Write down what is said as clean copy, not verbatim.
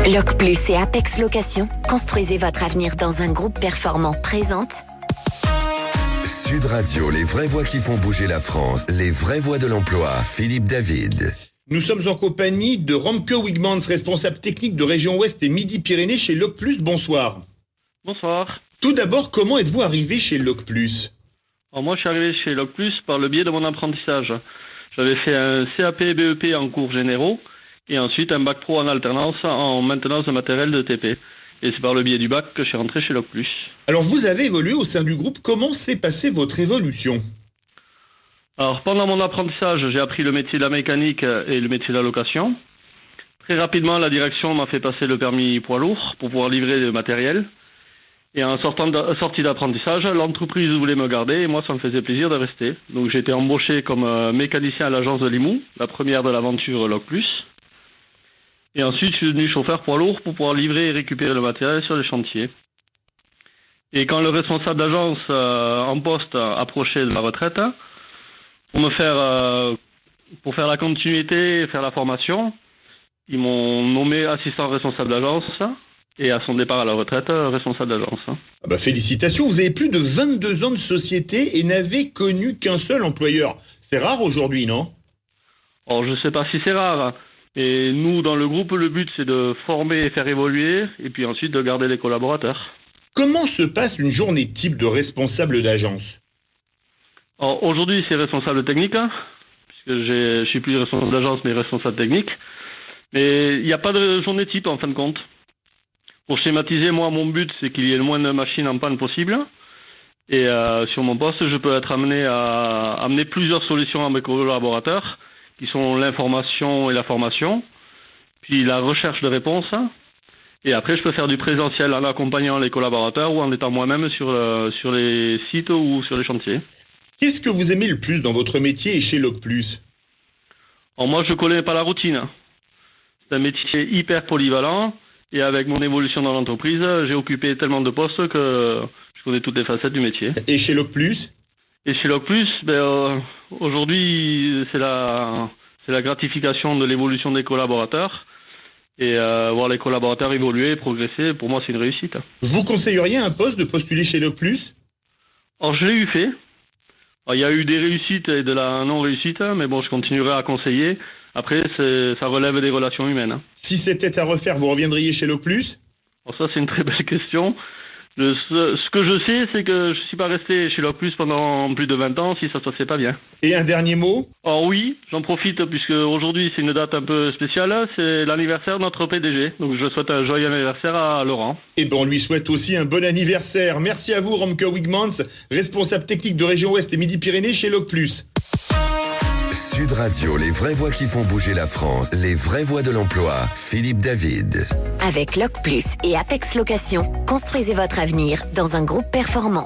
Loc Plus et Apex Location, construisez votre avenir dans un groupe performant. Présente Sud Radio, les vraies voix qui font bouger la France, les vraies voix de l'emploi. Philippe David. Nous sommes en compagnie de Romke Wigmans, responsable technique de Région Ouest et Midi-Pyrénées chez Loc Plus. Bonsoir. Bonsoir. Tout d'abord, comment êtes-vous arrivé chez Loc Plus ? Alors moi, je suis arrivé chez Loc Plus par le biais de mon apprentissage. J'avais fait un CAP BEP en cours généraux et ensuite un bac pro en alternance en maintenance de matériel de TP. Et c'est par le biais du bac que je suis rentré chez Loc Plus. Alors vous avez évolué au sein du groupe, comment s'est passée votre évolution ? Alors pendant mon apprentissage, j'ai appris le métier de la mécanique et le métier de la location. Très rapidement, la direction m'a fait passer le permis poids lourd pour pouvoir livrer le matériel. Et en sortie d'apprentissage, l'entreprise voulait me garder et moi, ça me faisait plaisir de rester. Donc j'ai été embauché comme mécanicien à l'agence de Limoux, la première de l'aventure Loc Plus. Et ensuite, je suis devenu chauffeur poids lourd pour pouvoir livrer et récupérer le matériel sur les chantiers. Et quand le responsable d'agence en poste approchait de la retraite, pour faire la continuité et faire la formation, ils m'ont nommé assistant responsable d'agence et à son départ à la retraite, responsable d'agence. Félicitations, vous avez plus de 22 ans de société et n'avez connu qu'un seul employeur. C'est rare aujourd'hui, non ? Alors, je ne sais pas si c'est rare. Et nous, dans le groupe, le but, c'est de former et faire évoluer, et puis ensuite de garder les collaborateurs. Comment se passe une journée type de responsable d'agence ? Alors, aujourd'hui, c'est responsable technique, puisque je suis plus responsable d'agence, mais responsable technique. Mais il n'y a pas de journée type, en fin de compte. Pour schématiser, moi, mon but, c'est qu'il y ait le moins de machines en panne possible. Et sur mon poste, je peux être amené à amener plusieurs solutions à mes collaborateurs, qui sont l'information et la formation, puis la recherche de réponses. Et après, je peux faire du présentiel en accompagnant les collaborateurs ou en étant moi-même sur les sites ou sur les chantiers. Qu'est-ce que vous aimez le plus dans votre métier et chez Loc Plus ? Alors moi, je ne connais pas la routine. C'est un métier hyper polyvalent. Et avec mon évolution dans l'entreprise, j'ai occupé tellement de postes que je connais toutes les facettes du métier. Et chez Loc Plus ? Et chez Loc Plus, aujourd'hui, c'est la gratification de l'évolution des collaborateurs. Et voir les collaborateurs évoluer, progresser, pour moi, c'est une réussite. Vous conseilleriez un poste de postuler chez Loc Plus ? Alors, je l'ai eu fait. Alors, il y a eu des réussites et de la non-réussite, mais bon, je continuerai à conseiller. Après, ça relève des relations humaines. Si c'était à refaire, vous reviendriez chez Loc Plus ? Alors ça, c'est une très belle question. Ce que je sais, c'est que je ne suis pas resté chez Loc Plus pendant plus de 20 ans si ça ne se passait pas bien. Et un dernier mot ? Alors oui, j'en profite puisque aujourd'hui, c'est une date un peu spéciale. C'est l'anniversaire de notre PDG. Donc je souhaite un joyeux anniversaire à Laurent. Et on lui souhaite aussi un bon anniversaire. Merci à vous, Romke Wigmans, responsable technique de Région Ouest et Midi-Pyrénées chez Loc Plus. Sud Radio, les vraies voix qui font bouger la France, les vraies voix de l'emploi. Philippe David. avec Loc Plus et Apex Location, construisez votre avenir dans un groupe performant.